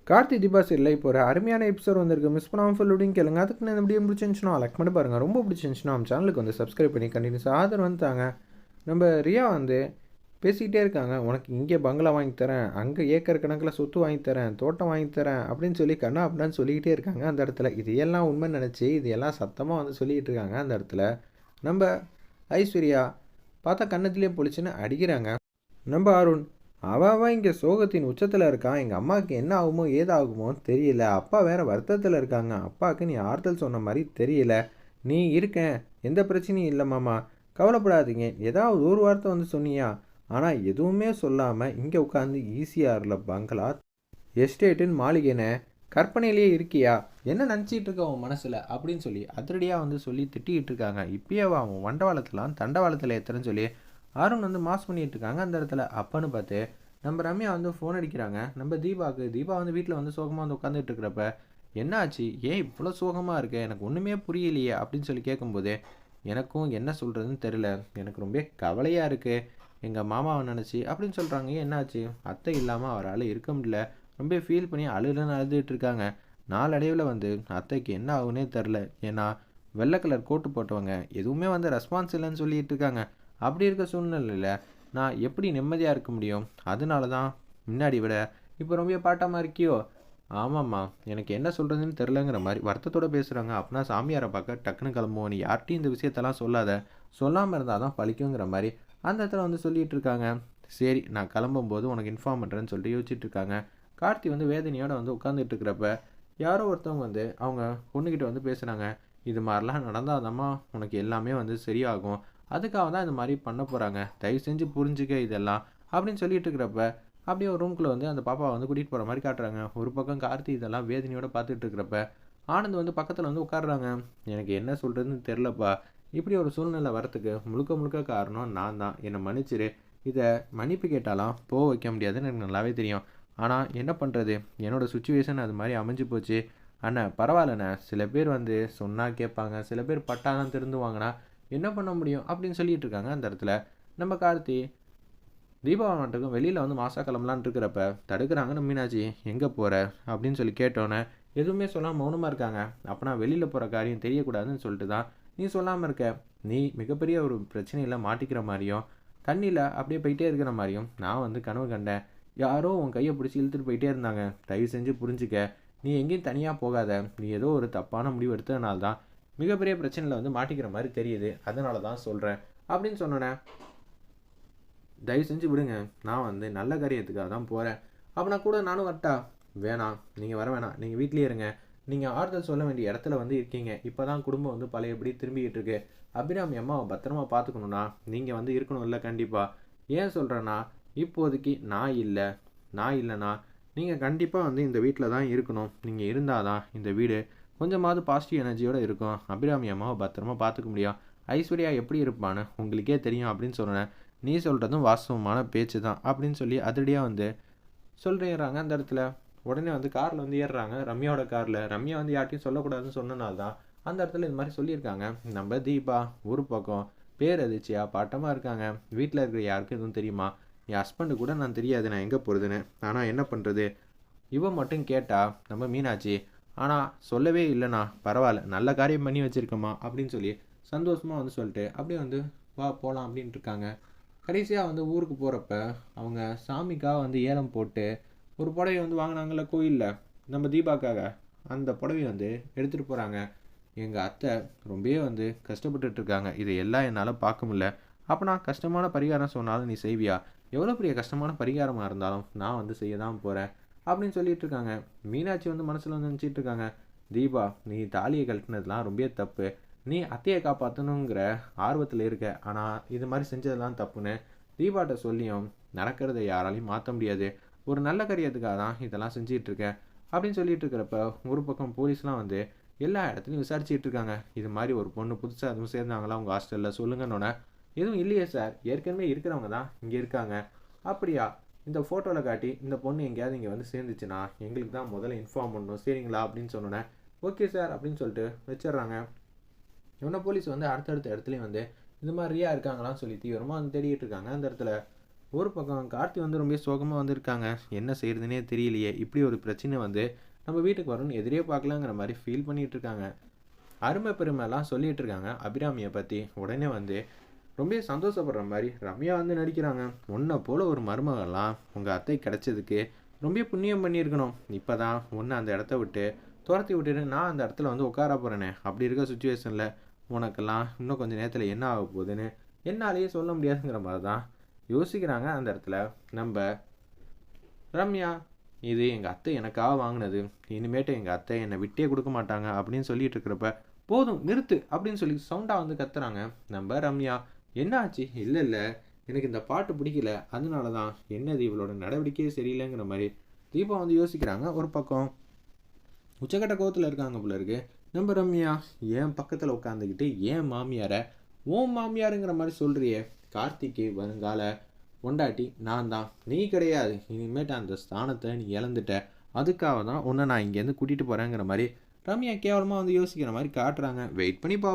கார்த்தி தீபா சீரியலில் இப்போ ஒரு அருமையான எபிசோட் வந்திருக்கு. மிஸ் பண்ணாமல் ஃபுல் அப்படின்னு கேளுங்க. அதுக்கு நான் எப்படி பிடிச்சிருந்துச்சுன்னா லைக் பண்ணி பாருங்கள். ரொம்ப பிடிச்சிருந்துச்சுன்னா நம்ம சேனலுக்கு வந்து சப்ஸ்கிரைப் பண்ணி கண்டினியூஸ் ஆதரவு வந்துட்டாங்க. நம்ம ரியா வந்து பேசிக்கிட்டே இருக்காங்க. உனக்கு இங்கே பங்களா வாங்கி தரேன், அங்கே ஏக்கர் கணக்கில் சொத்து வாங்கி தரேன், தோட்டம் வாங்கி தரேன் அப்படின்னு சொல்லி கண்ணா அப்படின்னு சொல்லிக்கிட்டே இருக்காங்க அந்த இடத்துல. இது எல்லாம் உண்மை நினச்சி இது எல்லாம் சத்தமாக வந்து சொல்லிக்கிட்டு இருக்காங்க அந்த இடத்துல. நம்ம ஐஸ்வர்யா பார்த்தா கண்ணத்துலேயே பொழிச்சுன்னு அடிக்கிறாங்க. நம்ம அருண் அவன் இங்கே சோகத்தின் உச்சத்தில் இருக்கான். எங்கள் அம்மாவுக்கு என்ன ஆகுமோ ஏதாகுமோ தெரியல. அப்பா வேறு வருத்தத்தில் இருக்காங்க. அப்பாவுக்கு நீ ஆறுதல் சொன்ன மாதிரி தெரியல. நீ இருக்கேன், எந்த பிரச்சனையும் இல்லை மாமா, கவலைப்படாதீங்க. ஏதாவது ஒரு வார்த்தை வந்து சொன்னியா? ஆனால் எதுவுமே சொல்லாமல் இங்கே உட்காந்து ஈஸியாரில் பங்களா எஸ்டேட்டுன்னு மாளிகைன்னு கற்பனையிலேயே இருக்கியா? என்ன நினச்சிட்டு இருக்க உன் மனசில் அப்படின்னு சொல்லி அதிரடியாக வந்து சொல்லி திட்டிகிட்டு இருக்காங்க. இப்பயே அவன் வண்டவாளத்தெலாம் தண்டவாளத்தில் ஏற்றுறன்னு சொல்லி அருண் வந்து மாஸ் பண்ணிகிட்டு இருக்காங்க அந்த இடத்துல. அப்பன்னு பார்த்து நம்ம ரம்யா வந்து ஃபோன் அடிக்கிறாங்க நம்ம தீபாவுக்கு. தீபா வந்து வீட்டில் வந்து சோகமாக வந்து உட்காந்துட்டு இருக்கிறப்ப என்ன ஆச்சு, ஏன் இவ்வளோ சோகமாக இருக்கு, எனக்கு ஒன்றுமே புரியலையே அப்படின்னு சொல்லி கேட்கும்போது எனக்கும் என்ன சொல்கிறதுன்னு தெரில, எனக்கு ரொம்ப கவலையாக இருக்குது எங்கள் மாமாவை நினச்சி அப்படின்னு சொல்கிறாங்க. என்னாச்சு? அத்தை இல்லாமல் அவரால் இருக்க முடியல, ரொம்ப ஃபீல் பண்ணி அழுதுன்னு அழுதுட்டு இருக்காங்க. நாளடைவில் வந்து அத்தைக்கு என்ன ஆகுனே தெரில. ஏன்னா வெள்ளை கலர் கோட்டு போட்டவங்க எதுவுமே வந்து ரெஸ்பான்ஸ் இல்லைன்னு சொல்லிட்டு இருக்காங்க. அப்படி இருக்க சூழ்நிலையில் நான் எப்படி நிம்மதியாக இருக்க முடியும்? அதனால தான் முன்னாடி விட இப்போ ரொம்ப பாட்டமாக இருக்கியோ? ஆமாம்மா, எனக்கு என்ன சொல்கிறதுன்னு தெரிலங்கிற மாதிரி வருத்தத்தோடு பேசுகிறாங்க. அப்படின்னா சாமியாரை பார்க்க டக்குன்னு கிளம்புவோம், நீ யார்கிட்டையும் இந்த விஷயத்தெல்லாம் சொல்லாத, சொல்லாமல் இருந்தால் தான் பழிக்குங்கிற மாதிரி அந்த இடத்துல வந்து சொல்லிகிட்டு இருக்காங்க. சரி, நான் கிளம்பும்போது உனக்கு இன்ஃபார்ம் பண்ணுறேன்னு சொல்லிட்டு யோசிச்சுட்டு இருக்காங்க. கார்த்தி வந்து வேதனையோடு வந்து உட்காந்துட்டு இருக்கிறப்ப யாரோ ஒருத்தவங்க வந்து அவங்க பொண்ணுக்கிட்ட வந்து பேசுகிறாங்க. இது மாதிரிலாம் நடந்தாதாம்மா உனக்கு எல்லாமே வந்து சரியாகும், அதுக்காக தான் இந்த மாதிரி பண்ண போகிறாங்க, தயவு செஞ்சு புரிஞ்சுக்க இதெல்லாம் அப்படின்னு சொல்லிட்டு இருக்கிறப்ப அப்படியே ஒரு ரூம்குள்ளே வந்து அந்த பாப்பாவை வந்து கூட்டிகிட்டு போகிற மாதிரி காட்டுறாங்க. ஒரு பக்கம் கார்த்தி இதெல்லாம் வேதனையோடு பார்த்துட்டு இருக்கிறப்ப ஆனந்த் வந்து பக்கத்தில் வந்து உட்காடுறாங்க. எனக்கு என்ன சொல்கிறதுன்னு தெரிலப்பா, இப்படி ஒரு சூழ்நிலை வரத்துக்கு முழுக்க முழுக்க காரணம் நான் தான், என்னை மன்னிச்சிரு. இதை மன்னிப்பு கேட்டாலாம் போக வைக்க முடியாதுன்னு எனக்கு நல்லாவே தெரியும். ஆனால் என்ன பண்ணுறது, என்னோடய சுச்சுவேஷன் அது மாதிரி அமைஞ்சு போச்சு. அண்ணா பரவாயில்லண்ணே, சில பேர் வந்து சொன்னால் கேட்பாங்க, சில பேர் பட்டாதான் திருந்துவாங்கண்ணா, என்ன பண்ண முடியும் அப்படின்னு சொல்லிட்டு இருக்காங்க அந்த இடத்துல. நம்ம கார்த்தி தீபாவளி நாட்டுக்கும் வெளியில் வந்து மாசா கிளம்பலான் இருக்கிறப்ப தடுக்கிறாங்க நம்ம மீனாட்சி. எங்கே போகிற அப்படின்னு சொல்லி கேட்டோன்னே எதுவுமே சொல்லாமல் மௌனமாக இருக்காங்க. அப்போனா வெளியில் போகிற காரியம் தெரியக்கூடாதுன்னு சொல்லிட்டு தான் நீ சொல்லாமல் இருக்க. நீ மிகப்பெரிய ஒரு பிரச்சனையில் மாட்டிக்கிற மாதிரியும் தண்ணியில் அப்படியே போயிட்டே இருக்கிற மாதிரியும் நான் வந்து கனவு கண்டேன். யாரோ உன் கையை பிடிச்சி இழுத்துட்டு போயிட்டே இருந்தாங்க. தயவு செஞ்சு புரிஞ்சுக்க, நீ எங்கேயும் தனியாக போகாத, நீ ஏதோ ஒரு தப்பான முடிவு எடுத்ததுனால தான் மிகப்பெரிய பிரச்சனையில் வந்து மாட்டிக்கிற மாதிரி தெரியுது, அதனால தான் சொல்கிறேன் அப்படின்னு சொன்னேன். தயவு செஞ்சு விடுங்க, நான் வந்து நல்ல காரியத்துக்காக தான் போகிறேன். அப்படின்னா கூட நானும் வரட்டா? வேணாம், நீங்கள் வர வேணாம், நீங்கள் வீட்லேயே இருங்க. நீங்கள் ஆறுதல் சொல்ல வேண்டிய இடத்துல வந்து இருக்கீங்க. இப்போ தான் குடும்பம் வந்து பழையபடி திரும்பிக்கிட்டு இருக்கு. அபிராமி அம்மாவை பத்திரமா பார்த்துக்கணுன்னா நீங்கள் வந்து இருக்கணும் இல்லை? கண்டிப்பாக. ஏன் சொல்கிறேன்னா இப்போதைக்கு நான் இல்லைன்னா நீங்கள் கண்டிப்பாக வந்து இந்த வீட்டில் தான் இருக்கணும். நீங்கள் இருந்தால் தான் இந்த வீடு கொஞ்சமாவது பாசிட்டிவ் எனர்ஜியோடு இருக்கும். அபிராமி அம்மாவை பத்திரமா பார்த்துக்க முடியும். ஐஸ்வர்யா எப்படி இருப்பான்னு உங்களுக்கே தெரியும் அப்படின்னு சொன்னேன். நீ சொல்கிறதும் வாஸ்தவமான பேச்சு தான் அப்படின்னு சொல்லி அதிரடியாக வந்து சொல்லிடுறாங்க அந்த இடத்துல. உடனே வந்து காரில் வந்து ஏறுறாங்க, ரம்யாவோட காரில். ரம்யா வந்து யார்ட்டையும் சொல்லக்கூடாதுன்னு சொன்னனால தான் அந்த இடத்துல இது மாதிரி சொல்லியிருக்காங்க. நம்ம தீபா ஒரு பக்கம் பேர் அதிர்ச்சியா பாட்டமாக இருக்காங்க. வீட்டில் இருக்கிற யாருக்கும் எதுவும் தெரியுமா? என் ஹஸ்பண்டு கூட நான் தெரியாது நான் எங்கே போகிறதுன்னு. ஆனால் என்ன பண்ணுறது, இவன் மட்டும் கேட்டா நம்ம மீனாட்சி. ஆனால் சொல்லவே இல்லைண்ணா, பரவாயில்ல, நல்ல காரியம் பண்ணி வச்சுருக்கம்மா அப்படின்னு சொல்லி சந்தோஷமாக வந்து சொல்லிட்டு அப்படியே வந்து வா போகலாம் அப்படின்ட்டு இருக்காங்க. கடைசியாக வந்து ஊருக்கு போகிறப்ப அவங்க சாமிக்காக வந்து ஏலம் போட்டு ஒரு புடவை வந்து வாங்கினாங்கள்ல கோயிலில் நம்ம தீபாக்காக, அந்த புடவையை வந்து எடுத்துகிட்டு போகிறாங்க. எங்கள் அத்தை ரொம்பவே வந்து கஷ்டப்பட்டுட்ருக்காங்க, இதை எல்லாம் என்னால் பார்க்க முடியல. அப்போ நான் கஷ்டமான பரிகாரம் சொன்னாலும் நீ செய்வியா? எவ்வளோ பெரிய கஷ்டமான பரிகாரமாக இருந்தாலும் நான் வந்து செய்ய தான் போகிறேன் அப்படின்னு சொல்லிட்டு இருக்காங்க. மீனாட்சி வந்து மனசில் வந்து நினச்சிட்டு இருக்காங்க, தீபா நீ தாலியை கழட்டினதுலாம் ரொம்ப தப்பு, நீ அத்தையை காப்பாற்றணுங்கிற ஆர்வத்தில் இருக்க, ஆனால் இது மாதிரி செஞ்சதெல்லாம் தப்புன்னு தீபாட்ட சொல்லியும் நடக்கிறத யாராலையும் மாற்ற முடியாது, ஒரு நல்ல காரியத்துக்காக தான் இதெல்லாம் செஞ்சிகிட்டு இருக்கேன் அப்படின்னு சொல்லிட்டு இருக்கிறப்ப ஒரு பக்கம் போலீஸ்லாம் வந்து எல்லா இடத்துலையும் விசாரிச்சுட்டு இருக்காங்க. இது மாதிரி ஒரு பொண்ணு புதுசாக எதுவும் சேர்ந்தாங்களா உங்கள் ஹாஸ்டலில் சொல்லுங்கன்னொன்னே, எதுவும் இல்லையே சார், ஏற்கனவே இருக்கிறவங்க தான் இங்கே இருக்காங்க. அப்படியா? இந்த ஃபோட்டோவில் காட்டி இந்த பொண்ணு எங்கேயாவது இங்கே வந்து சேர்ந்துச்சுன்னா எங்களுக்கு தான் முதல்ல இன்ஃபார்ம் பண்ணணும், சரிங்களா அப்படின்னு சொன்னோன்னே ஓகே சார் அப்படின்னு சொல்லிட்டு வச்சிடுறாங்க. இவனை போலீஸ் வந்து அடுத்தடுத்த இடத்துலையும் வந்து இது மாதிரியா இருக்காங்களான்னு சொல்லி தீவிரமாக வந்து தேடிட்டு இருக்காங்க அந்த இடத்துல. ஒரு பக்கம் கார்த்தி வந்து ரொம்ப சோகமாக வந்திருக்காங்க. என்ன செய்யறதுனே தெரியலையே, இப்படி ஒரு பிரச்சனை வந்து நம்ம வீட்டுக்கு வரும்னு எதிரே பார்க்கலாங்கிற மாதிரி ஃபீல் பண்ணிட்டு இருக்காங்க. அருமை பெருமைலாம் சொல்லிட்டு இருக்காங்க அபிராமியை பற்றி. உடனே வந்து ரொம்ப சந்தோஷப்படுற மாதிரி ரம்யா வந்து நடிக்கிறாங்க. உன்னை போல ஒரு மருமகள்லாம் உங்கள் அத்தை கிடைச்சதுக்கு ரொம்ப புண்ணியம் பண்ணியிருக்கணும். இப்போ தான் ஒன்று அந்த இடத்த விட்டு துரத்தி விட்டுட்டு நான் அந்த இடத்துல வந்து உட்கார போகிறேனே. அப்படி இருக்க சுச்சுவேஷனில் உனக்கெல்லாம் இன்னும் கொஞ்சம் நேரத்தில் என்ன ஆக போகுதுன்னு என்னாலேயே சொல்ல முடியாதுங்கிற மாதிரி தான் யோசிக்கிறாங்க அந்த இடத்துல நம்ம ரம்யா. இது எங்கள் அத்தை எனக்காக வாங்கினது, இனிமேட்டு எங்கள் அத்தை என்னை விட்டே கொடுக்க மாட்டாங்க அப்படின்னு சொல்லிட்டு இருக்கிறப்ப போதும் நிறுத்து அப்படின்னு சொல்லி சவுண்டாக வந்து கத்துறாங்க நம்ம ரம்யா. என்ன ஆச்சு? இல்லை இல்லை, எனக்கு இந்த பாட்டு பிடிக்கல, அதனால தான். என்னது இவளோட நடவடிக்கையே சரியில்லைங்கிற மாதிரி தீபா வந்து யோசிக்கிறாங்க. ஒரு பக்கம் உச்சக்கட்ட கோவத்தில் இருக்காங்க போல இருக்கு நம்ம ரம்யா. என் பக்கத்தில் உட்காந்துக்கிட்டு ஏன் மாமியாரை ஓம் மாமியாருங்கிற மாதிரி சொல்கிறியே. கார்த்திக்கு வருங்கால பொண்டாட்டி நான் தான், நீ கிடையாது. இனிமேட்டு அந்த ஸ்தானத்தை நீ இழந்துட்ட, அதுக்காக தான் உன்னை நான் இங்கேருந்து கூட்டிகிட்டு போகிறேங்கிற மாதிரி ரம்யா கேவலமாக வந்து யோசிக்கிற மாதிரி காட்டுறாங்க. வெயிட் பண்ணி பார்ப்போம்.